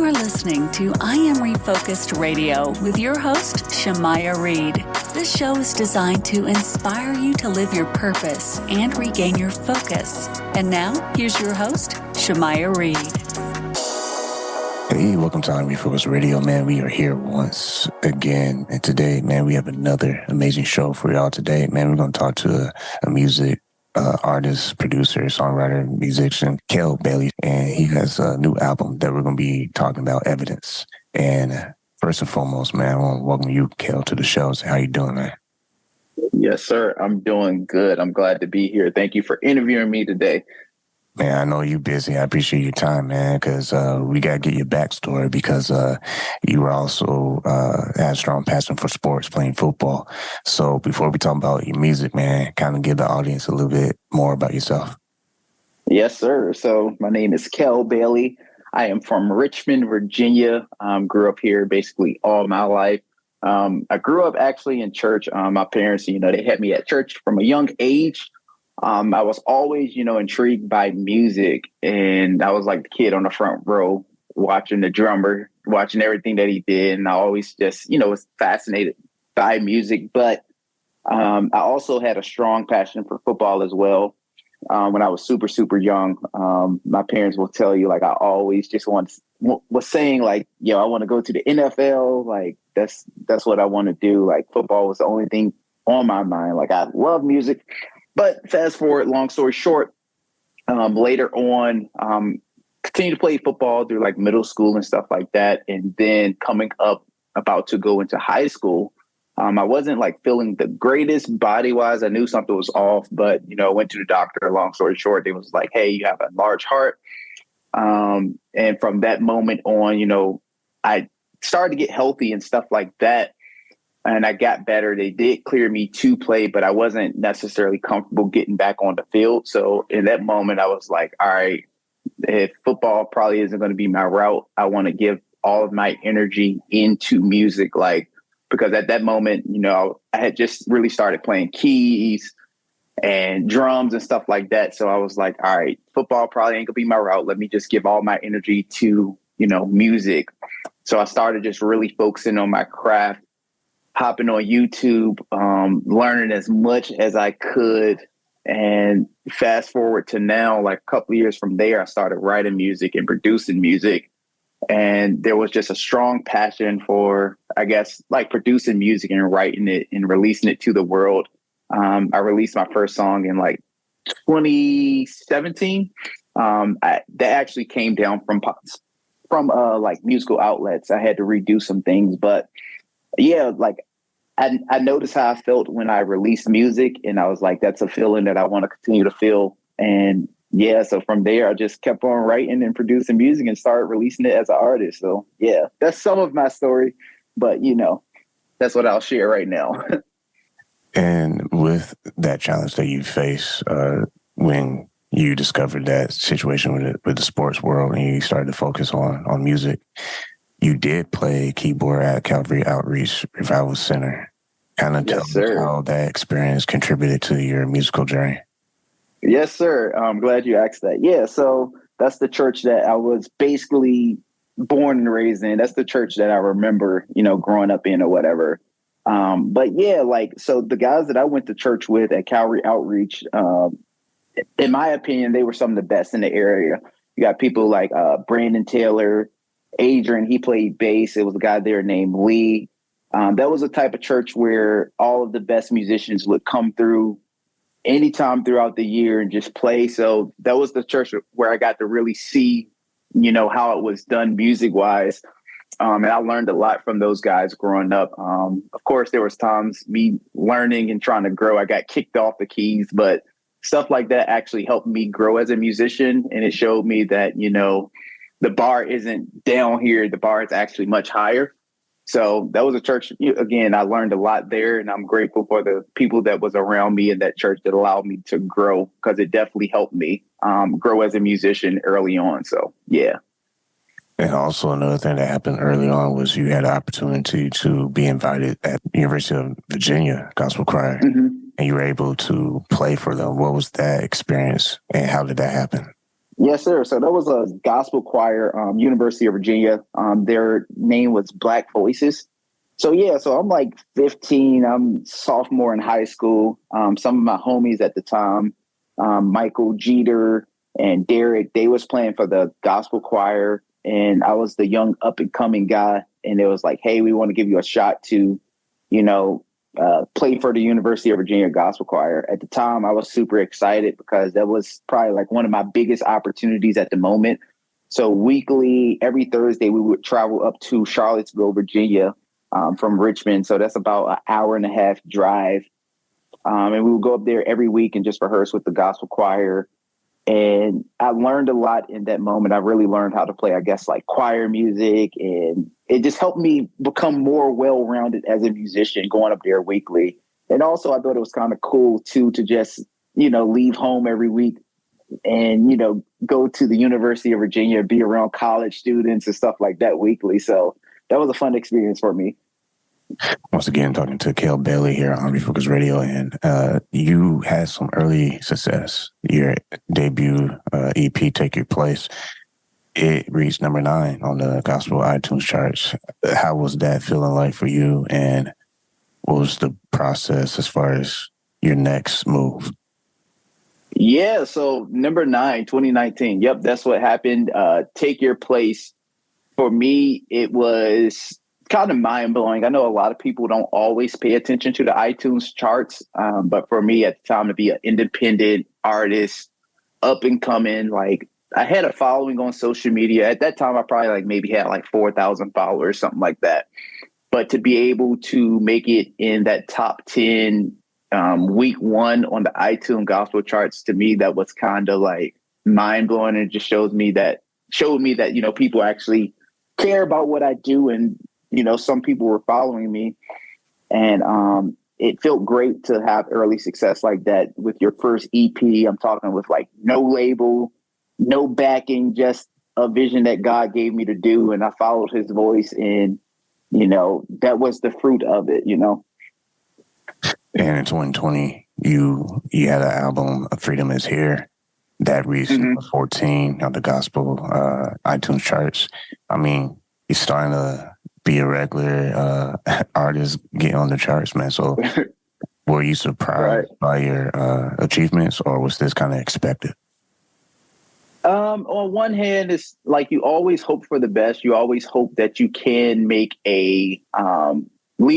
are listening to I Am Refocused Radio with your host, Shamaya Reed. This show is designed to inspire you to live your purpose and regain your focus. And now, here's your host, Shamaya Reed. Hey, welcome to I Am Refocused Radio, man. We are here once again. And today, man, we have another amazing show for y'all today. Man, we're going to talk to a music artist, producer, songwriter, musician, Kell Bailey. And he has a new album that we're going to be talking about, Evidence. And first and foremost, man, I want to welcome you, Kell, to the show. So how you doing, man? Yes, sir. I'm doing good. I'm glad to be here. Thank you for interviewing me today. Man, I know you're busy. I appreciate your time, man, because we got to get your backstory because you were also had a strong passion for sports, playing football. So before we talk about your music, man, kind of give the audience a little bit more about yourself. Yes, sir. So my name is Kell Bailey. I am from Richmond, Virginia. Grew up here basically all my life. I grew up actually in church. My parents, they had me at church from a young age. I was always, intrigued by music, and I was like the kid on the front row watching the drummer, watching everything that he did. And I always just, was fascinated by music. But I also had a strong passion for football as well. When I was super, super young, my parents will tell you, like, I always just was saying, like, I want to go to the NFL. Like, that's what I want to do. Like, football was the only thing on my mind. Like, I love music. But fast forward, long story short, later on, continued to play football through like middle school and stuff like that. And then coming up about to go into high school, I wasn't like feeling the greatest body wise. I knew something was off, but, I went to the doctor. Long story short, they was like, hey, you have a large heart. And from that moment on, I started to get healthy and stuff like that. And I got better. They did clear me to play, but I wasn't necessarily comfortable getting back on the field. So in that moment, I was like, all right, if football probably isn't going to be my route, I want to give all of my energy into music. Like, because at that moment, I had just really started playing keys and drums and stuff like that. So I was like, all right, football probably ain't gonna be my route. Let me just give all my energy to, music. So I started just really focusing on my craft, hopping on YouTube, learning as much as I could. And fast forward to now, like a couple of years from there, I started writing music and producing music. And there was just a strong passion for, I guess, like producing music and writing it and releasing it to the world. I released my first song in like 2017. That actually came down from like musical outlets. I had to redo some things, but yeah, like I noticed how I felt when I released music, and I was like, that's a feeling that I want to continue to feel. And yeah, so from there, I just kept on writing and producing music and started releasing it as an artist. So yeah, that's some of my story, but that's what I'll share right now. And with that challenge that you face when you discovered that situation with the sports world and you started to focus on music, you did play keyboard at Calvary Outreach Revival Center. Kind of tell me how that experience contributed to your musical journey. Yes, sir. I'm glad you asked that. Yeah, so that's the church that I was basically born and raised in. That's the church that I remember, growing up in or whatever. But yeah, so the guys that I went to church with at Calvary Outreach, in my opinion, they were some of the best in the area. You got people like Brandon Taylor, Adrian, he played bass. It was a guy there named Lee. That was a type of church where all of the best musicians would come through anytime throughout the year and just play. So that was the church where I got to really see, how it was done music wise. And I learned a lot from those guys growing up. Of course, there was times me learning and trying to grow. I got kicked off the keys, but stuff like that actually helped me grow as a musician. And it showed me that, the bar isn't down here. The bar is actually much higher. So that was a church, again, I learned a lot there, and I'm grateful for the people that was around me in that church that allowed me to grow, because it definitely helped me grow as a musician early on. So, yeah. And also another thing that happened early on was you had an opportunity to be invited at University of Virginia Gospel Choir, and you were able to play for them. What was that experience and how did that happen? Yes, sir. So that was a gospel choir, University of Virginia. Their name was Black Voices. So yeah, so I'm like 15. I'm sophomore in high school. Some of my homies at the time, Michael Jeter and Derek, they was playing for the gospel choir, and I was the young up and coming guy. And it was like, hey, we want to give you a shot to, you know, play for the University of Virginia Gospel Choir. At the time, I was super excited because that was probably like one of my biggest opportunities at the moment. So weekly, every Thursday, we would travel up to Charlottesville, Virginia, from Richmond. So that's about an hour and a half drive. And we would go up there every week and just rehearse with the gospel choir. And I learned a lot in that moment. I really learned how to play, I guess, like choir music. And it just helped me become more well-rounded as a musician going up there weekly. And also, I thought it was kind of cool, too, to just, leave home every week and, go to the University of Virginia, be around college students and stuff like that weekly. So that was a fun experience for me. Once again, talking to Kell Bailey here on Refocus Radio, and you had some early success. Your debut EP, Take Your Place, it reached number 9 on the gospel iTunes charts. How was that feeling like for you, and what was the process as far as your next move? Yeah, so number 9, 2019. Yep, that's what happened. Take Your Place. For me, it was kind of mind-blowing. I know a lot of people don't always pay attention to the iTunes charts, but for me at the time, to be an independent artist, up and coming, like I had a following on social media. At that time, I probably maybe had 4,000 followers, something like that. But to be able to make it in that top 10 week 1 on the iTunes gospel charts, to me, that was kind of mind-blowing. And it just showed me that, people actually care about what I do, and some people were following me, and it felt great to have early success like that with your first EP. I'm talking with no label, no backing, just a vision that God gave me to do, and I followed His voice, and that was the fruit of it. And in 2020, you had an album, Freedom Is Here, that reached number 14 on the gospel iTunes charts. I mean, you're starting to be a regular artist, get on the charts, man. So were you surprised by your achievements, or was this kind of expected? On one hand, it's you always hope for the best. You always hope that you can make leave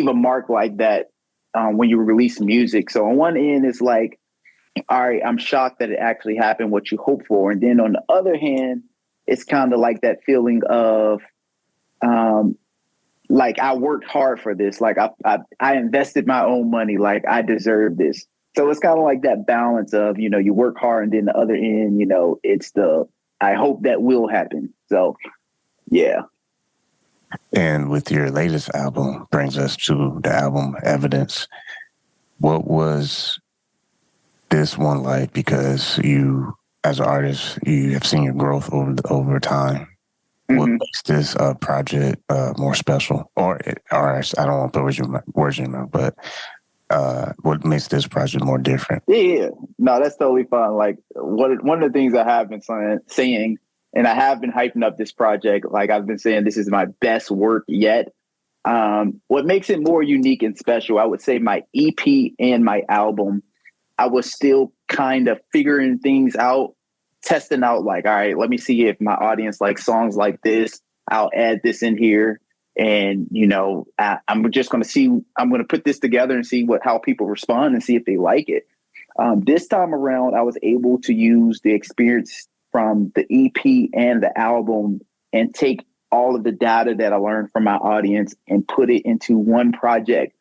a mark like that when you release music. So on one end, it's all right, I'm shocked that it actually happened, what you hope for. And then on the other hand, it's kind of like that feeling of, I worked hard for this. I invested my own money. I deserve this. So it's kind of like that balance of, you work hard, and then the other end, it's I hope that will happen. So, yeah. And with your latest album, brings us to the album Evidence. What was this one like? Because you, as an artist, you have seen your growth over time. What makes this project more special? Or I don't want to put words in your mouth, but what makes this project more different? Yeah. No, that's totally fine. One of the things I have been saying, and I have been hyping up this project, I've been saying this is my best work yet. What makes it more unique and special, I would say my EP and my album, I was still kind of figuring things out, testing out, all right, let me see if my audience likes songs like this. I'll add this in here. And, I'm just going to see, I'm going to put this together and see how people respond and see if they like it. This time around, I was able to use the experience from the EP and the album and take all of the data that I learned from my audience and put it into one project.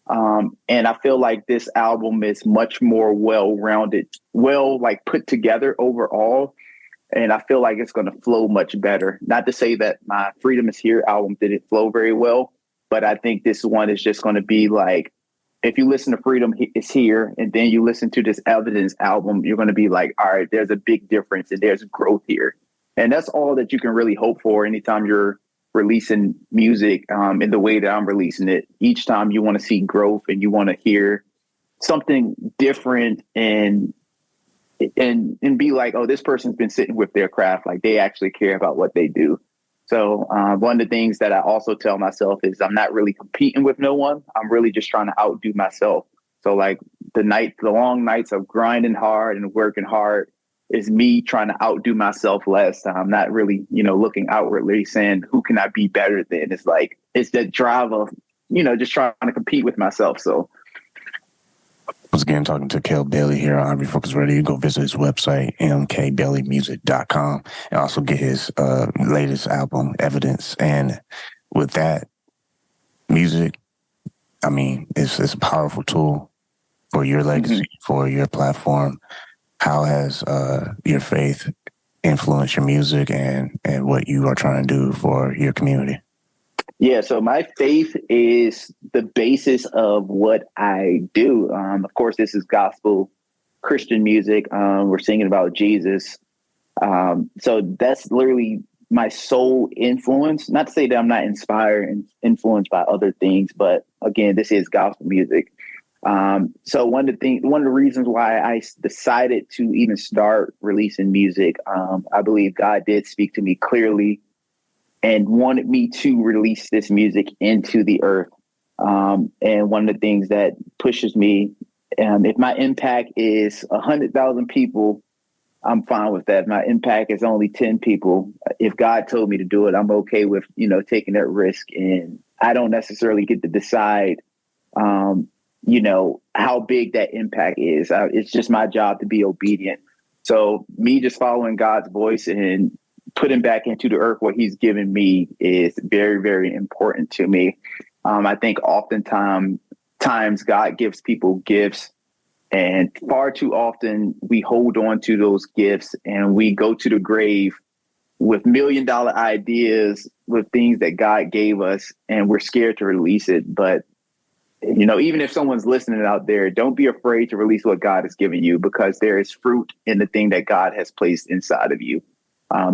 And I feel like this album is much more well-rounded, put together overall. And I feel like it's going to flow much better. Not to say that my Freedom Is Here album didn't flow very well, but I think this one is just going to be if you listen to Freedom Is Here and then you listen to this Evidence album, you're going to be all right, there's a big difference and there's growth here. And that's all that you can really hope for anytime you're releasing music in the way that I'm releasing it. Each time you want to see growth and you want to hear something different and and be like, oh, this person's been sitting with their craft. Like they actually care about what they do. So one of the things that I also tell myself is I'm not really competing with no one. I'm really just trying to outdo myself. So like the long nights of grinding hard and working hard is me trying to outdo myself less. I'm not really, looking outwardly saying who can I be better than. It's like, it's that drive of, just trying to compete with myself. So once again, talking to Kell Bailey here on Refocus Radio. You go visit his website, mkbaileymusic.com, and also get his latest album, Evidence. And with that, music, I mean, it's a powerful tool for your legacy, for your platform. How has your faith influenced your music and what you are trying to do for your community? Yeah, so my faith is the basis of what I do. Of course, this is gospel Christian music. We're singing about Jesus. So that's literally my sole influence. Not to say that I'm not inspired and influenced by other things, but again, this is gospel music. So one of the reasons why I decided to even start releasing music, I believe God did speak to me clearly and wanted me to release this music into the earth. And one of the things that pushes me, if my impact is 100,000 people, I'm fine with that. If my impact is only 10 people, if God told me to do it, I'm okay with, taking that risk. And I don't necessarily get to decide, how big that impact is. It's just my job to be obedient. So me just following God's voice and putting back into the earth what he's given me is very, very important to me. I think oftentimes God gives people gifts, and far too often we hold on to those gifts and we go to the grave with $1 million ideas, with things that God gave us, and we're scared to release it. But, even if someone's listening out there, don't be afraid to release what God has given you, because there is fruit in the thing that God has placed inside of you.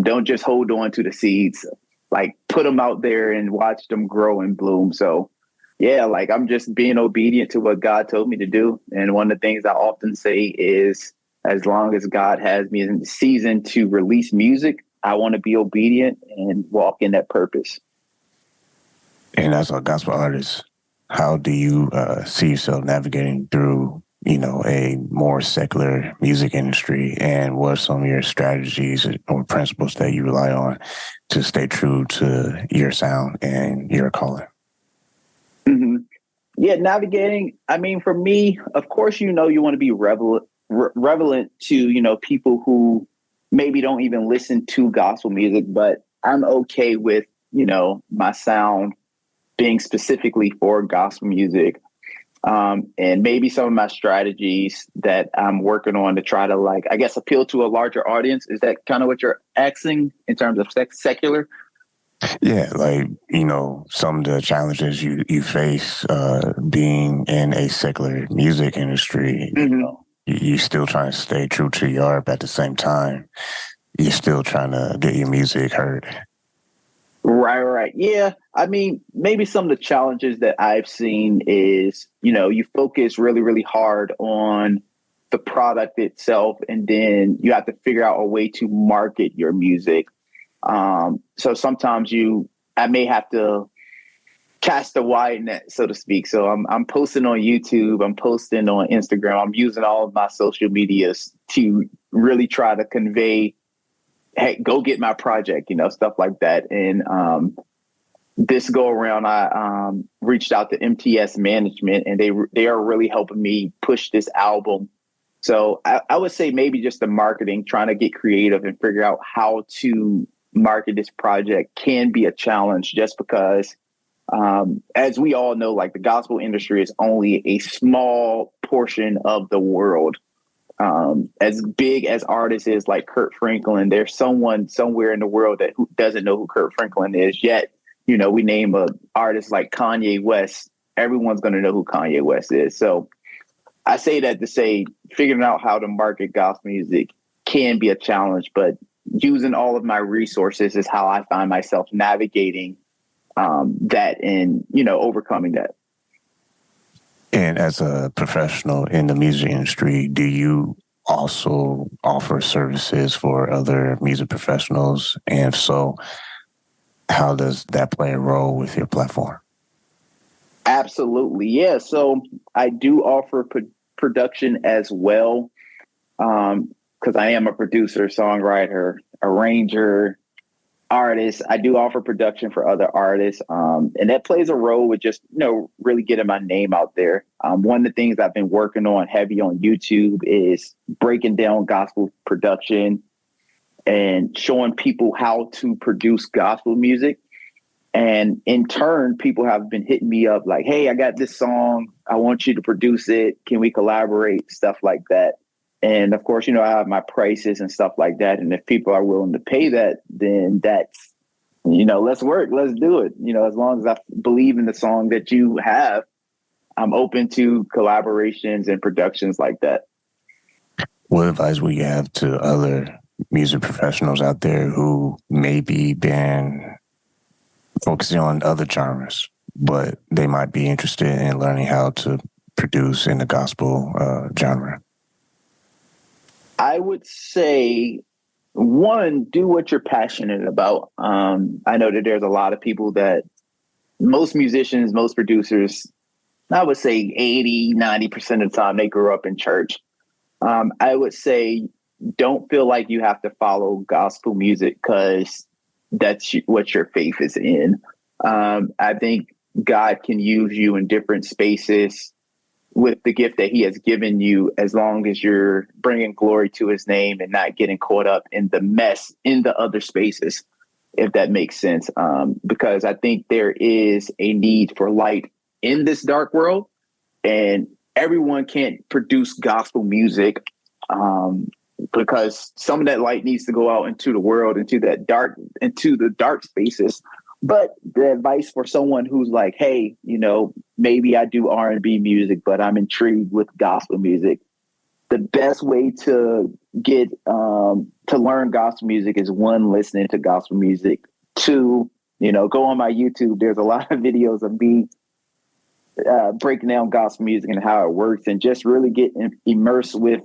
Don't just hold on to the seeds, like put them out there and watch them grow and bloom. So yeah, like I'm just being obedient to what God told me to do. And one of the things I often say is, as long as God has me in the season to release music, I want to be obedient and walk in that purpose. And as a gospel artist, how do you see yourself navigating through a more secular music industry, and what are some of your strategies or principles that you rely on to stay true to your sound and your calling? Mm-hmm. Yeah, navigating. I mean, for me, of course, you want to be relevant to, people who maybe don't even listen to gospel music, but I'm okay with, my sound being specifically for gospel music. And maybe some of my strategies that I'm working on to try to appeal to a larger audience. Is that kind of what you're asking in terms of secular? Yeah, some of the challenges you face being in a secular music industry. You still trying to stay true to your art, but at the same time, you're still trying to get your music heard. Right. Yeah. I mean, maybe some of the challenges that I've seen is, you focus really, really hard on the product itself, and then you have to figure out a way to market your music. So sometimes I may have to cast a wide net, so to speak. So I'm posting on YouTube, I'm posting on Instagram, I'm using all of my social medias to really try to convey, hey, go get my project, stuff like that. And this go around, I reached out to MTS Management, and they are really helping me push this album. So I would say maybe just the marketing, trying to get creative and figure out how to market this project can be a challenge, just because, as we all know, like the gospel industry is only a small portion of the world. As big as artists is like Kirk Franklin, there's someone somewhere in the world that doesn't know who Kirk Franklin is yet. We name a artist like Kanye West, everyone's going to know who Kanye West is. So I say that to say figuring out how to market gospel music can be a challenge, but using all of my resources is how I find myself navigating that and, overcoming that. And as a professional in the music industry, do you also offer services for other music professionals? And if so, how does that play a role with your platform? Absolutely. Yeah. So I do offer production as well, because I am a producer, songwriter, arranger, artist. I do offer production for other artists. And that plays a role with just, really getting my name out there. One of the things I've been working on heavy on YouTube is breaking down gospel production and showing people how to produce gospel music. And in turn, people have been hitting me up like, hey, I got this song. I want you to produce it. Can we collaborate? Stuff like that. And of course, I have my prices and stuff like that. And if people are willing to pay that, then that's, let's work. Let's do it. As long as I believe in the song that you have, I'm open to collaborations and productions like that. What advice would you have to other music professionals out there who maybe been focusing on other genres, but they might be interested in learning how to produce in the gospel genre? I would say, one, do what you're passionate about. I know that there's a lot of people that most musicians, most producers, I would say 80, 90% of the time they grew up in church. I would say don't feel like you have to follow gospel music because that's what your faith is in. I think God can use you in different spaces with the gift that he has given you, as long as you're bringing glory to his name and not getting caught up in the mess in the other spaces, if that makes sense. Because I think there is a need for light in this dark world, and everyone can't produce gospel music, because some of that light needs to go out into the world, into the dark spaces. But the advice for someone who's like, hey, maybe I do R&B music, but I'm intrigued with gospel music. The best way to get to learn gospel music is, one, listening to gospel music. Two, go on my YouTube. There's a lot of videos of me breaking down gospel music and how it works, and just really get immersed with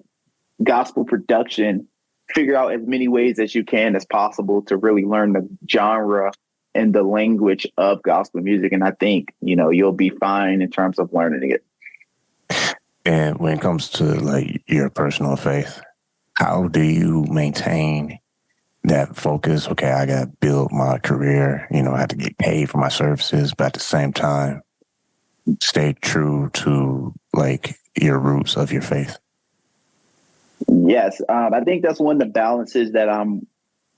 gospel production. Figure out as many ways as you can as possible to really learn the genre and the language of gospel music. And I think, you'll be fine in terms of learning it. And when it comes to like your personal faith, how do you maintain that focus? Okay, I got to build my career, I have to get paid for my services, but at the same time, stay true to like your roots of your faith. Yes. I think that's one of the balances that I'm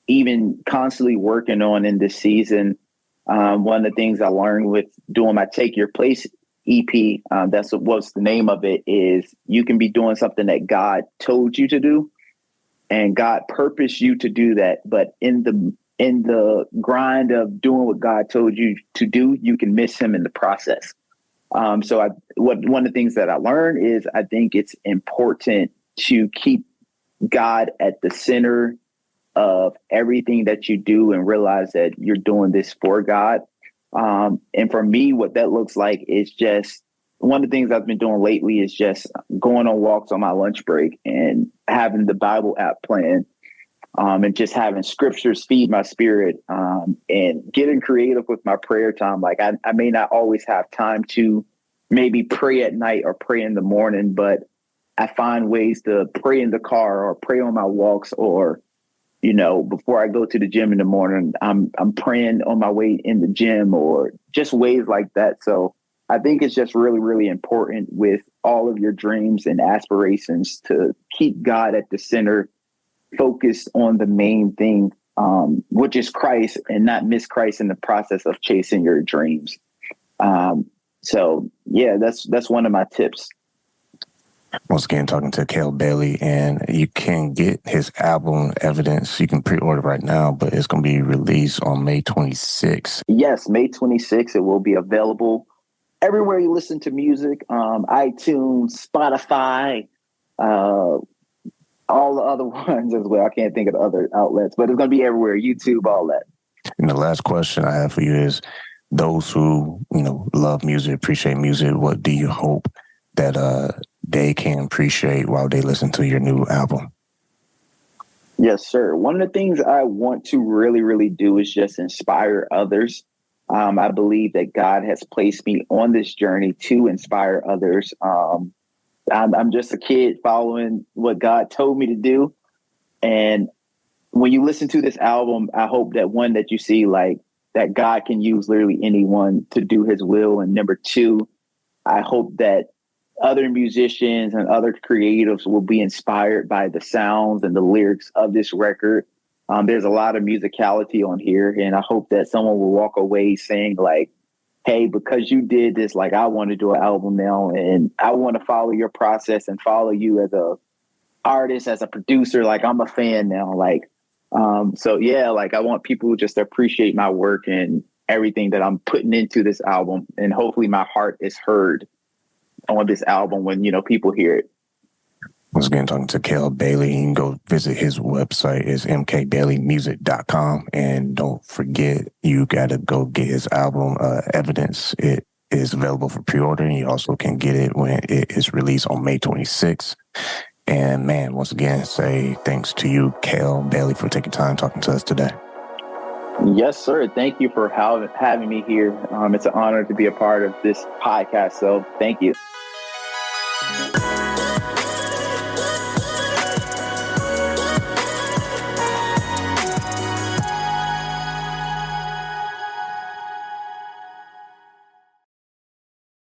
even constantly working on in this season. One of the things I learned with doing my Take Your Place EP, what's the name of it, is you can be doing something that God told you to do, and God purposed you to do that. But in the grind of doing what God told you to do, you can miss him in the process. One of the things that I learned is, I think it's important to keep God at the center of everything that you do, and realize that you're doing this for God. And for me, what that looks like is just, one of the things I've been doing lately is just going on walks on my lunch break and having the Bible app playing, and just having scriptures feed my spirit, and getting creative with my prayer time. Like I may not always have time to maybe pray at night or pray in the morning, but I find ways to pray in the car or pray on my walks, or before I go to the gym in the morning, I'm praying on my way in the gym, or just ways like that. So I think it's just really, really important with all of your dreams and aspirations to keep God at the center, focused on the main thing, which is Christ, and not miss Christ in the process of chasing your dreams. So yeah, that's one of my tips. Once again, talking to Kell Bailey, and you can get his album Evidence. You can pre-order right now, but it's going to be released on May 26th. Yes, May 26th. It will be available everywhere you listen to music, iTunes, Spotify, all the other ones as well. I can't think of the other outlets, but it's going to be everywhere, YouTube, all that. And the last question I have for you is, those who, love music, appreciate music, what do you hope that they can appreciate while they listen to your new album? Yes, sir. One of the things I want to really, really do is just inspire others. I believe that God has placed me on this journey to inspire others. I'm just a kid following what God told me to do. And when you listen to this album, I hope that one, that you see like that God can use literally anyone to do his will. And number two, I hope that other musicians and other creatives will be inspired by the sounds and the lyrics of this record. There's a lot of musicality on here, and I hope that someone will walk away saying like, hey, because you did this, like I want to do an album now, and I want to follow your process and follow you as a artist, as a producer. Like I'm a fan now. Like, so yeah, like I want people just to appreciate my work and everything that I'm putting into this album, and hopefully my heart is heard on this album when, people hear it. Once again, talking to Kell Bailey. You can go visit his website. It's mkbaileymusic.com. And don't forget, you got to go get his album, Evidence. It is available for pre-order, and you also can get it when it is released on May 26th. And man, once again, say thanks to you, Kell Bailey, for taking time talking to us today. Yes, sir. Thank you for having me here. It's an honor to be a part of this podcast. So thank you.